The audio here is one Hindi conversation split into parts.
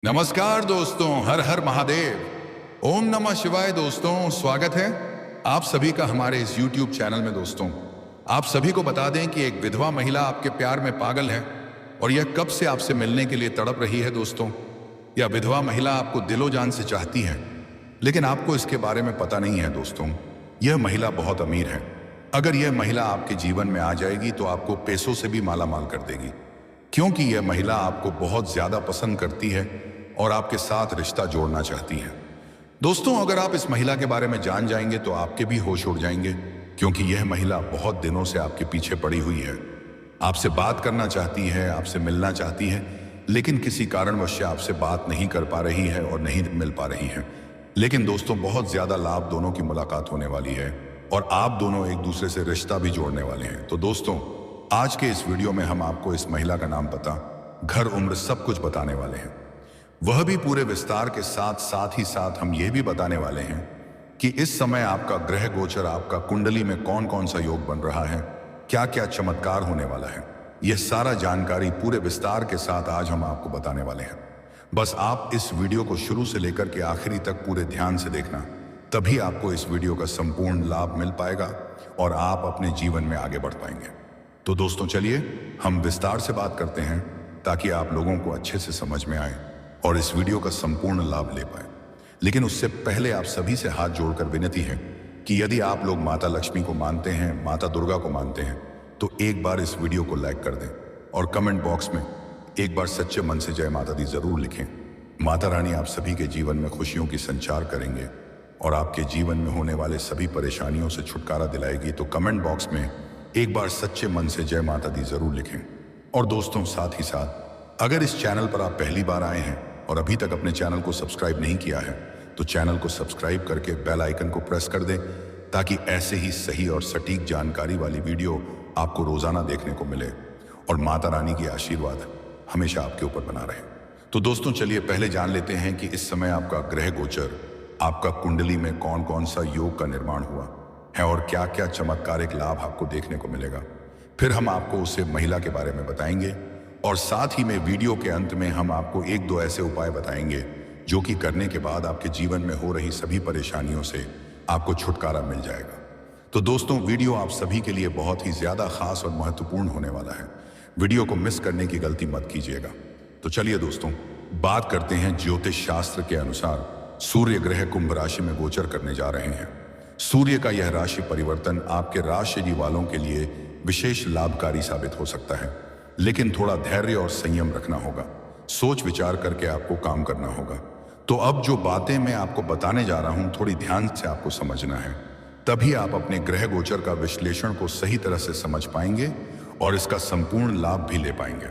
नमस्कार दोस्तों, हर हर महादेव। ओम नमः शिवाय। दोस्तों स्वागत है आप सभी का हमारे इस YouTube चैनल में। दोस्तों आप सभी को बता दें कि एक विधवा महिला आपके प्यार में पागल है और यह कब से आपसे मिलने के लिए तड़प रही है। दोस्तों यह विधवा महिला आपको दिलो जान से चाहती है, लेकिन आपको इसके बारे में पता नहीं है। दोस्तों यह महिला बहुत अमीर है। अगर यह महिला आपके जीवन में आ जाएगी तो आपको पैसों से भी माला माल कर देगी, क्योंकि यह महिला आपको बहुत ज्यादा पसंद करती है और आपके साथ रिश्ता जोड़ना चाहती है। दोस्तों अगर आप इस महिला के बारे में जान जाएंगे तो आपके भी होश उड़ जाएंगे, क्योंकि यह महिला बहुत दिनों से आपके पीछे पड़ी हुई है। आपसे बात करना चाहती है, आपसे मिलना चाहती है, लेकिन किसी कारणवश आपसे बात नहीं कर पा रही है और नहीं मिल पा रही है। लेकिन दोस्तों बहुत ज्यादा लाभ दोनों की मुलाकात होने वाली है और आप दोनों एक दूसरे से रिश्ता भी जोड़ने वाले हैं। तो दोस्तों आज के इस वीडियो में हम आपको इस महिला का नाम, पता, घर, उम्र सब कुछ बताने वाले हैं। वह भी पूरे विस्तार के साथ। साथ ही साथ हम यह भी बताने वाले हैं कि इस समय आपका ग्रह गोचर, आपका कुंडली में कौन कौन सा योग बन रहा है, क्या क्या चमत्कार होने वाला है। यह सारा जानकारी पूरे विस्तार के साथ आज हम आपको बताने वाले हैं। बस आप इस वीडियो को शुरू से लेकर के आखिरी तक पूरे ध्यान से देखना, तभी आपको इस वीडियो का संपूर्ण लाभ मिल पाएगा और आप अपने जीवन में आगे बढ़ पाएंगे। तो दोस्तों चलिए हम विस्तार से बात करते हैं, ताकि आप लोगों को अच्छे से समझ में आए और इस वीडियो का संपूर्ण लाभ ले पाए। लेकिन उससे पहले आप सभी से हाथ जोड़कर विनती है कि यदि आप लोग माता लक्ष्मी को मानते हैं, माता दुर्गा को मानते हैं, तो एक बार इस वीडियो को लाइक कर दें और कमेंट बॉक्स में एक बार सच्चे मन से जय माता दी जरूर लिखें। माता रानी आप सभी के जीवन में खुशियों की संचार करेंगे और आपके जीवन में होने वाले सभी परेशानियों से छुटकारा दिलाएगी। तो कमेंट बॉक्स में एक बार सच्चे मन से जय माता दी जरूर लिखें। और दोस्तों साथ ही साथ अगर इस चैनल पर आप पहली बार आए हैं और अभी तक अपने चैनल को सब्सक्राइब नहीं किया है, तो चैनल को सब्सक्राइब करके बेल आइकन को प्रेस कर दें, ताकि ऐसे ही सही और सटीक जानकारी वाली वीडियो आपको रोजाना देखने को मिले और माता रानी की आशीर्वाद हमेशा आपके ऊपर बना रहे। तो दोस्तों चलिए पहले जान लेते हैं कि इस समय आपका ग्रह गोचर, आपका कुंडली में कौन कौन सा योग का निर्माण हुआ है और क्या क्या चमत्कारिक लाभ आपको देखने को मिलेगा। फिर हम आपको उसे महिला के बारे में बताएंगे और साथ ही में वीडियो के अंत में हम आपको एक दो ऐसे उपाय बताएंगे जो कि करने के बाद आपके जीवन में हो रही सभी परेशानियों से आपको छुटकारा मिल जाएगा। तो दोस्तों वीडियो आप सभी के लिए बहुत ही ज्यादा खास और महत्वपूर्ण होने वाला है। वीडियो को मिस करने की गलती मत कीजिएगा। तो चलिए दोस्तों बात करते हैं। ज्योतिष शास्त्र के अनुसार सूर्य ग्रह कुंभ राशि में गोचर करने जा रहे हैं। सूर्य का यह राशि परिवर्तन आपके राशि वालों के लिए विशेष लाभकारी साबित हो सकता है, लेकिन थोड़ा धैर्य और संयम रखना होगा। सोच विचार करके आपको काम करना होगा। तो अब जो बातें मैं आपको बताने जा रहा हूं, थोड़ी ध्यान से आपको समझना है, तभी आप अपने ग्रह गोचर का विश्लेषण को सही तरह से समझ पाएंगे और इसका संपूर्ण लाभ भी ले पाएंगे।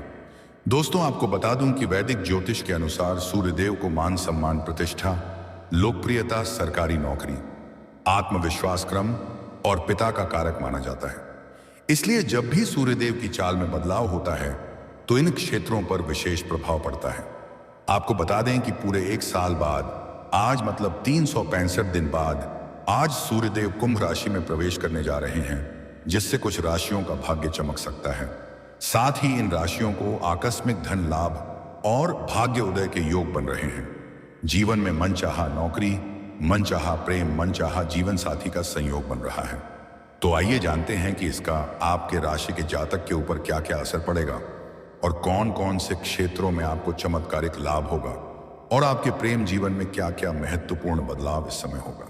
दोस्तों आपको बता दूं कि वैदिक ज्योतिष के अनुसार सूर्यदेव को मान सम्मान, प्रतिष्ठा, लोकप्रियता, सरकारी नौकरी, आत्मविश्वास, क्रम और पिता का कारक माना जाता है। इसलिए जब भी सूर्यदेव की चाल में बदलाव होता है तो इन क्षेत्रों पर विशेष प्रभाव पड़ता है। आपको बता दें कि पूरे एक साल बाद, आज मतलब 365 दिन बाद, आज सूर्यदेव कुंभ राशि में प्रवेश करने जा रहे हैं, जिससे कुछ राशियों का भाग्य चमक सकता है। साथ ही इन राशियों को आकस्मिक धन लाभ और भाग्य उदय के योग बन रहे हैं। जीवन में मनचाहा नौकरी, मनचाहा प्रेम, मनचाहा जीवन साथी का संयोग बन रहा है। तो आइए जानते हैं कि इसका आपके राशि के जातक के ऊपर क्या क्या असर पड़ेगा और कौन कौन से क्षेत्रों में आपको चमत्कारिक लाभ होगा और आपके प्रेम जीवन में क्या क्या महत्वपूर्ण बदलाव इस समय होगा।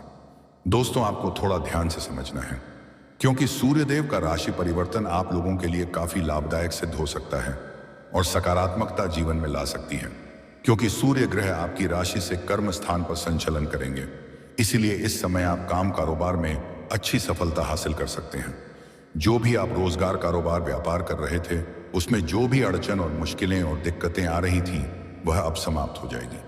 दोस्तों आपको थोड़ा ध्यान से समझना है, क्योंकि सूर्यदेव का राशि परिवर्तन आप लोगों के लिए काफी लाभदायक सिद्ध हो सकता है और सकारात्मकता जीवन में ला सकती है, क्योंकि सूर्य ग्रह आपकी राशि से कर्म स्थान पर संचलन करेंगे। इसीलिए इस समय आप काम कारोबार में अच्छी सफलता हासिल कर सकते हैं। जो भी आप रोजगार, कारोबार, व्यापार कर रहे थे, उसमें जो भी अड़चन और मुश्किलें और दिक्कतें आ रही थीं, वह अब समाप्त हो जाएगी।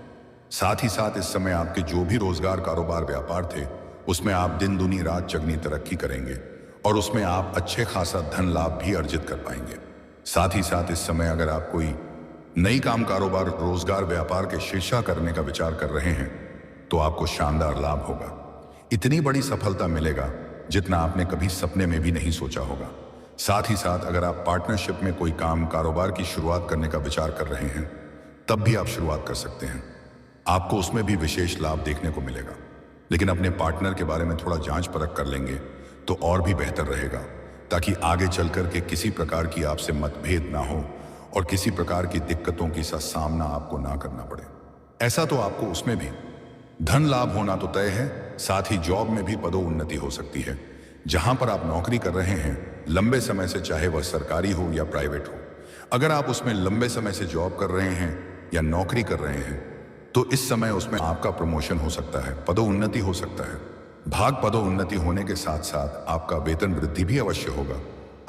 साथ ही साथ इस समय आपके जो भी रोजगार, कारोबार, व्यापार थे, उसमें आप दिन दुनी रात चगनी तरक्की करेंगे और उसमें आप अच्छे खासा धन लाभ भी अर्जित कर पाएंगे। साथ ही साथ इस समय अगर आप कोई नई काम, कारोबार, रोजगार, व्यापार के शीर्षा करने का विचार कर रहे हैं, तो आपको शानदार लाभ होगा। इतनी बड़ी सफलता मिलेगा जितना आपने कभी सपने में भी नहीं सोचा होगा। साथ ही साथ अगर आप पार्टनरशिप में कोई काम, कारोबार की शुरुआत करने का विचार कर रहे हैं, तब भी आप शुरुआत कर सकते हैं। आपको उसमें भी विशेष लाभ देखने को मिलेगा। लेकिन अपने पार्टनर के बारे में थोड़ा जांच परख कर लेंगे तो और भी बेहतर रहेगा, ताकि आगे चलकर के किसी प्रकार की आपसे मतभेद ना हो और किसी प्रकार की दिक्कतों की सामना आपको ना करना पड़े। ऐसा तो आपको उसमें भी धन लाभ होना तो तय है, साथ ही जॉब में भी पदोन्नति हो सकती है। जहां पर आप नौकरी कर रहे हैं लंबे समय से, चाहे वह सरकारी हो या प्राइवेट हो, अगर आप उसमें लंबे समय से जॉब कर रहे हैं या नौकरी कर रहे हैं तो इस समय उसमें आपका प्रमोशन हो सकता है, पदोन्नति हो सकता है। भाग पदोन्नति होने के साथ साथ आपका वेतन वृद्धि भी अवश्य होगा।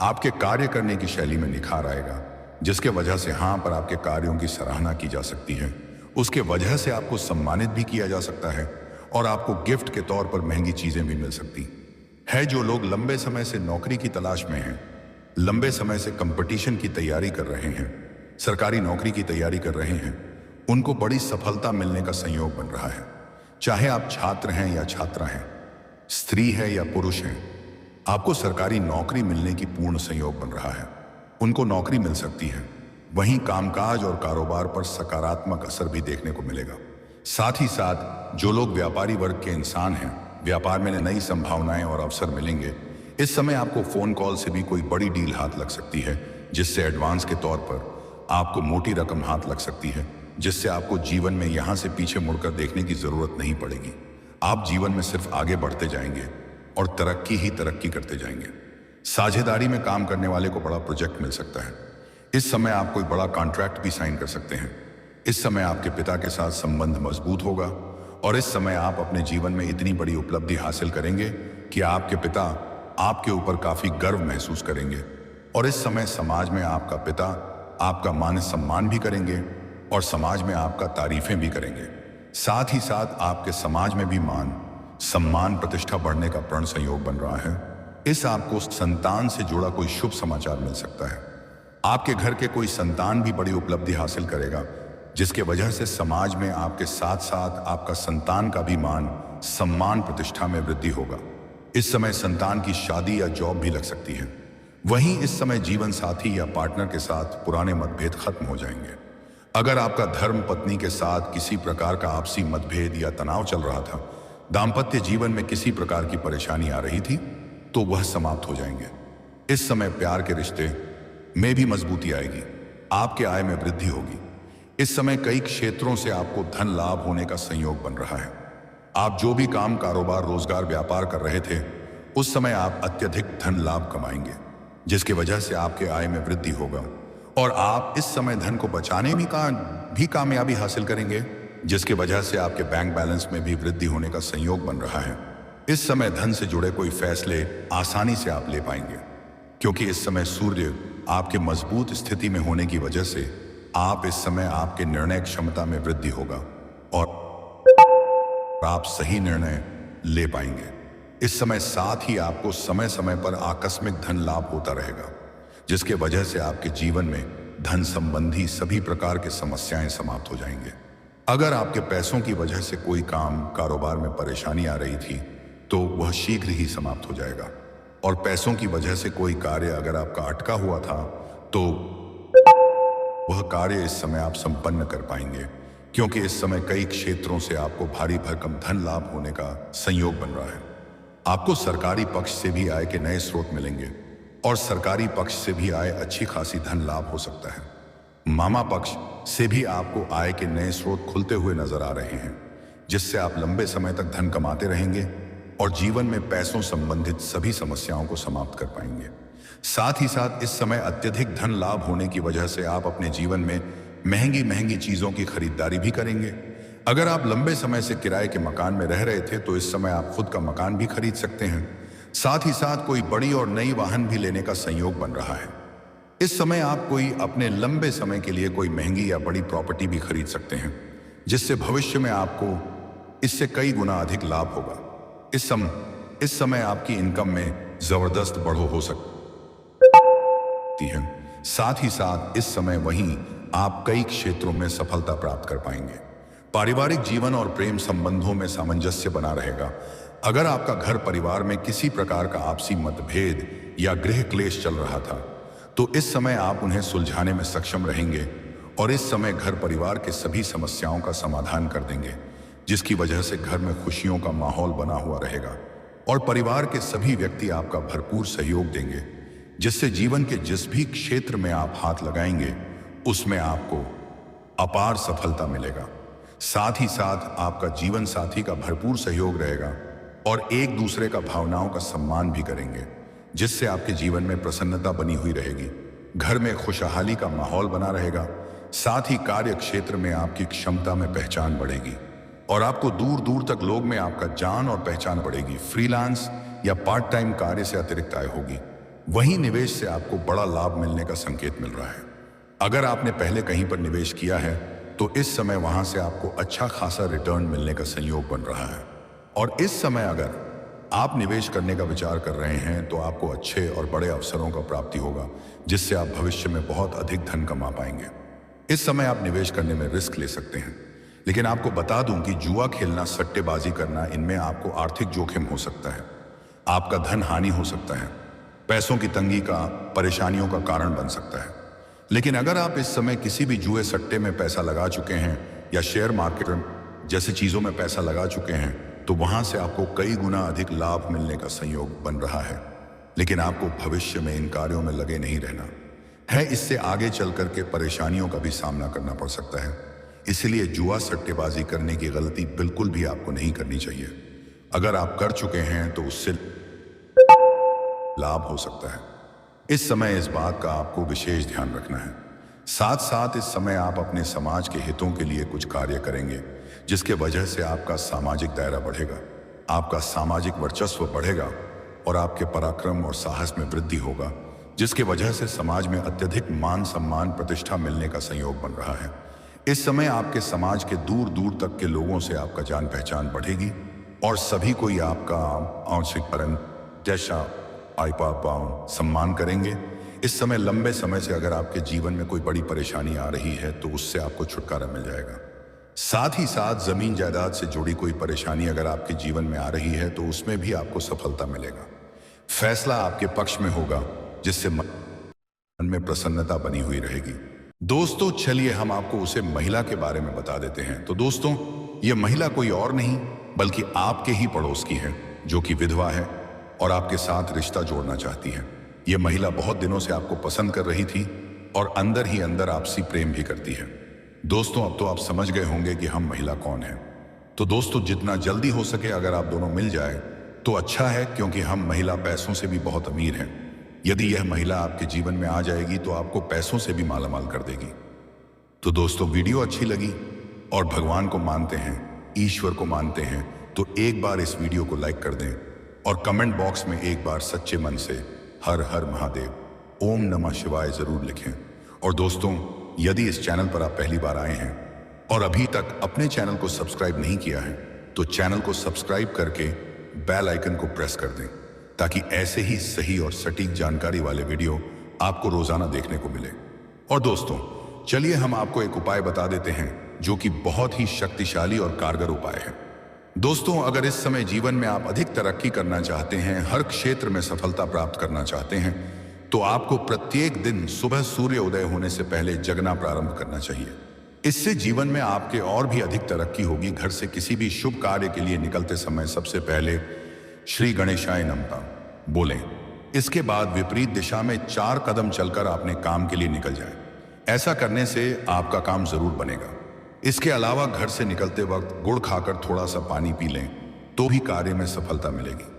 आपके कार्य करने की शैली में निखार आएगा, जिसके वजह से हाँ पर आपके कार्यों की सराहना की जा सकती है। उसके वजह से आपको सम्मानित भी किया जा सकता है और आपको गिफ्ट के तौर पर महंगी चीजें भी मिल सकती है। जो लोग लंबे समय से नौकरी की तलाश में हैं, लंबे समय से कंपटीशन की तैयारी कर रहे हैं, सरकारी नौकरी की तैयारी कर रहे हैं, उनको बड़ी सफलता मिलने का संयोग बन रहा है। चाहे आप छात्र हैं या छात्रा हैं, स्त्री है या पुरुष हैं, आपको सरकारी नौकरी मिलने की पूर्ण संयोग बन रहा है। उनको नौकरी मिल सकती है। वहीं कामकाज और कारोबार पर सकारात्मक असर भी देखने को मिलेगा। साथ ही साथ जो लोग व्यापारी वर्ग के इंसान हैं, व्यापार में नई संभावनाएं और अवसर मिलेंगे। इस समय आपको फोन कॉल से भी कोई बड़ी डील हाथ लग सकती है, जिससे एडवांस के तौर पर आपको मोटी रकम हाथ लग सकती है, जिससे आपको जीवन में यहां से पीछे मुड़कर देखने की जरूरत नहीं पड़ेगी। आप जीवन में सिर्फ आगे बढ़ते जाएंगे और तरक्की ही तरक्की करते जाएंगे। साझेदारी में काम करने वाले को बड़ा प्रोजेक्ट मिल सकता है। इस समय आप कोई बड़ा कॉन्ट्रैक्ट भी साइन कर सकते हैं। इस समय आपके पिता के साथ संबंध मजबूत होगा और इस समय आप अपने जीवन में इतनी बड़ी उपलब्धि हासिल करेंगे कि आपके पिता आपके ऊपर काफी गर्व महसूस करेंगे। और इस समय समाज में आपका पिता आपका मान सम्मान भी करेंगे और समाज में आपका तारीफें भी करेंगे। साथ ही साथ आपके समाज में भी मान सम्मान प्रतिष्ठा बढ़ने का प्रण संयोग बन रहा है। इस आपको संतान से जुड़ा कोई शुभ समाचार मिल सकता है। आपके घर के कोई संतान भी बड़ी उपलब्धि हासिल करेगा, जिसके वजह से समाज में आपके साथ साथ आपका संतान का भी मान सम्मान प्रतिष्ठा में वृद्धि होगा। इस समय संतान की शादी या जॉब भी लग सकती है। वहीं इस समय जीवन साथी या पार्टनर के साथ पुराने मतभेद खत्म हो जाएंगे। अगर आपका धर्म पत्नी के साथ किसी प्रकार का आपसी मतभेद या तनाव चल रहा था, दाम्पत्य जीवन में किसी प्रकार की परेशानी आ रही थी, तो वह समाप्त हो जाएंगे। इस समय प्यार के रिश्ते में भी मजबूती आएगी। आपके आय में वृद्धि होगी। इस समय कई क्षेत्रों से आपको धन लाभ होने का संयोग बन रहा है। आप जो भी काम, कारोबार, रोजगार, व्यापार कर रहे थे, उस समय आप अत्यधिक धन लाभ कमाएंगे, जिसकी वजह से आपके आय में वृद्धि होगा और आप इस समय धन को बचाने में भी कामयाबी हासिल करेंगे, जिसकी वजह से आपके बैंक बैलेंस में भी वृद्धि होने का संयोग बन रहा है। इस समय धन से जुड़े कोई फैसले आसानी से आप ले पाएंगे, क्योंकि इस समय सूर्य आपके मजबूत स्थिति में होने की वजह से आप इस समय आपके निर्णय क्षमता में वृद्धि होगा और आप सही निर्णय ले पाएंगे। इस समय साथ ही आपको समय समय पर आकस्मिक धन लाभ होता रहेगा, जिसके वजह से आपके जीवन में धन संबंधी सभी प्रकार की समस्याएं समाप्त हो जाएंगे। अगर आपके पैसों की वजह से कोई काम, कारोबार में परेशानी आ रही थी, तो वह शीघ्र ही समाप्त हो जाएगा। और पैसों की वजह से कोई कार्य अगर आपका अटका हुआ था, तो वह कार्य इस समय आप संपन्न कर पाएंगे, क्योंकि इस समय कई क्षेत्रों से आपको भारी भरकम धन लाभ होने का संयोग बन रहा है। आपको सरकारी पक्ष से भी आय के नए स्रोत मिलेंगे और सरकारी पक्ष से भी आय अच्छी खासी धन लाभ हो सकता है। मामा पक्ष से भी आपको आय के नए स्रोत खुलते हुए नजर आ रहे हैं, जिससे आप लंबे समय तक धन कमाते रहेंगे और जीवन में पैसों संबंधित सभी समस्याओं को समाप्त कर पाएंगे। साथ ही साथ इस समय अत्यधिक धन लाभ होने की वजह से आप अपने जीवन में महंगी महंगी चीजों की खरीदारी भी करेंगे। अगर आप लंबे समय से किराए के मकान में रह रहे थे, तो इस समय आप खुद का मकान भी खरीद सकते हैं। साथ ही साथ कोई बड़ी और नई वाहन भी लेने का संयोग बन रहा है। इस समय आप कोई अपने लंबे समय के लिए कोई महंगी या बड़ी प्रॉपर्टी भी खरीद सकते हैं, जिससे भविष्य में आपको इससे कई गुना अधिक लाभ होगा। इस समय आपकी इनकम में जबरदस्त बढ़ो हो सकती है। साथ ही साथ इस समय वहीं आप कई क्षेत्रों में सफलता प्राप्त कर पाएंगे। पारिवारिक जीवन और प्रेम संबंधों में सामंजस्य बना रहेगा। अगर आपका घर परिवार में किसी प्रकार का आपसी मतभेद या गृह क्लेश चल रहा था, तो इस समय आप उन्हें सुलझाने में सक्षम रहेंगे और इस समय घर परिवार के सभी समस्याओं का समाधान कर देंगे, जिसकी वजह से घर में खुशियों का माहौल बना हुआ रहेगा और परिवार के सभी व्यक्ति आपका भरपूर सहयोग देंगे, जिससे जीवन के जिस भी क्षेत्र में आप हाथ लगाएंगे उसमें आपको अपार सफलता मिलेगा। साथ ही साथ आपका जीवन साथी का भरपूर सहयोग रहेगा और एक दूसरे का भावनाओं का सम्मान भी करेंगे, जिससे आपके जीवन में प्रसन्नता बनी हुई रहेगी। घर में खुशहाली का माहौल बना रहेगा। साथ ही कार्य क्षेत्र में आपकी क्षमता में पहचान बढ़ेगी और आपको दूर दूर तक लोग में आपका जान और पहचान बढ़ेगी। फ्रीलांस या पार्ट टाइम कार्य से अतिरिक्त आय होगी। वहीं निवेश से आपको बड़ा लाभ मिलने का संकेत मिल रहा है। अगर आपने पहले कहीं पर निवेश किया है तो इस समय वहां से आपको अच्छा खासा रिटर्न मिलने का संयोग बन रहा है। और इस समय अगर आप निवेश करने का विचार कर रहे हैं तो आपको अच्छे और बड़े अवसरों का प्राप्ति होगा, जिससे आप भविष्य में बहुत अधिक धन कमा पाएंगे। इस समय आप निवेश करने में रिस्क ले सकते हैं, लेकिन आपको बता दूं कि जुआ खेलना, सट्टेबाजी करना, इनमें आपको आर्थिक जोखिम हो सकता है। आपका धन हानि हो सकता है। पैसों की तंगी का परेशानियों का कारण बन सकता है। लेकिन अगर आप इस समय किसी भी जुए सट्टे में पैसा लगा चुके हैं या शेयर मार्केट जैसी चीजों में पैसा लगा चुके हैं तो वहां से आपको कई गुना अधिक लाभ मिलने का संयोग बन रहा है। लेकिन आपको भविष्य में इन कार्यों में लगे नहीं रहना है। इससे आगे चल करके परेशानियों का भी सामना करना पड़ सकता है। इसलिए जुआ सट्टेबाजी करने की गलती बिल्कुल भी आपको नहीं करनी चाहिए। अगर आप कर चुके हैं तो उससे लाभ हो सकता है। इस समय इस बात का आपको विशेष ध्यान रखना है। साथ साथ इस समय आप अपने समाज के हितों के लिए कुछ कार्य करेंगे, जिसके वजह से आपका सामाजिक दायरा बढ़ेगा, आपका सामाजिक वर्चस्व बढ़ेगा और आपके पराक्रम और साहस में वृद्धि होगा, जिसके वजह से समाज में अत्यधिक मान सम्मान प्रतिष्ठा मिलने का संयोग बन रहा है। इस समय आपके समाज के दूर दूर तक के लोगों से आपका जान पहचान बढ़ेगी और सभी कोई आपका आंशिक परम जैसा सम्मान करेंगे। इस समय लंबे समय से अगर आपके जीवन में कोई बड़ी परेशानी आ रही है तो उससे आपको छुटकारा मिल जाएगा। साथ ही साथ जमीन जायदाद से जुड़ी कोई परेशानी अगर आपके जीवन में आ रही है तो उसमें भी आपको सफलता मिलेगा। फैसला आपके पक्ष में होगा, जिससे मन में प्रसन्नता बनी हुई रहेगी। दोस्तों चलिए हम आपको उसे महिला के बारे में बता देते हैं। तो दोस्तों, यह महिला कोई और नहीं बल्कि आपके ही पड़ोस की है, जो कि विधवा है और आपके साथ रिश्ता जोड़ना चाहती है। यह महिला बहुत दिनों से आपको पसंद कर रही थी और अंदर ही अंदर आपसी प्रेम भी करती है। दोस्तों, अब तो आप समझ गए होंगे कि हम महिला कौन है। तो दोस्तों, जितना जल्दी हो सके अगर आप दोनों मिल जाए तो अच्छा है, क्योंकि हम महिला पैसों से भी बहुत अमीर हैं। यदि यह महिला आपके जीवन में आ जाएगी तो आपको पैसों से भी मालामाल कर देगी। तो दोस्तों, वीडियो अच्छी लगी और भगवान को मानते हैं, ईश्वर को मानते हैं, तो एक बार इस वीडियो को लाइक कर दें और कमेंट बॉक्स में एक बार सच्चे मन से हर हर महादेव, ओम नमः शिवाय जरूर लिखें। और दोस्तों, यदि इस चैनल पर आप पहली बार आए हैं और अभी तक अपने चैनल को सब्सक्राइब नहीं किया है तो चैनल को सब्सक्राइब करके बेल आइकन को प्रेस कर दें, ताकि ऐसे ही सही और सटीक जानकारी वाले वीडियो आपको रोजाना देखने को मिले। और दोस्तों, चलिए हम आपको एक उपाय बता देते हैं जो कि बहुत ही शक्तिशाली और कारगर उपाय है। दोस्तों, अगर इस समय जीवन में आप अधिक तरक्की करना चाहते हैं, हर क्षेत्र में सफलता प्राप्त करना चाहते हैं, तो आपको प्रत्येक दिन सुबह सूर्य उदय होने से पहले जगना प्रारंभ करना चाहिए। इससे जीवन में आपके और भी अधिक तरक्की होगी। घर से किसी भी शुभ कार्य के लिए निकलते समय सबसे पहले श्री गणेशाय नमः बोलें। इसके बाद विपरीत दिशा में 4 कदम चलकर अपने काम के लिए निकल जाएं। ऐसा करने से आपका काम जरूर बनेगा। इसके अलावा घर से निकलते वक्त गुड़ खाकर थोड़ा सा पानी पी लें तो भी कार्य में सफलता मिलेगी।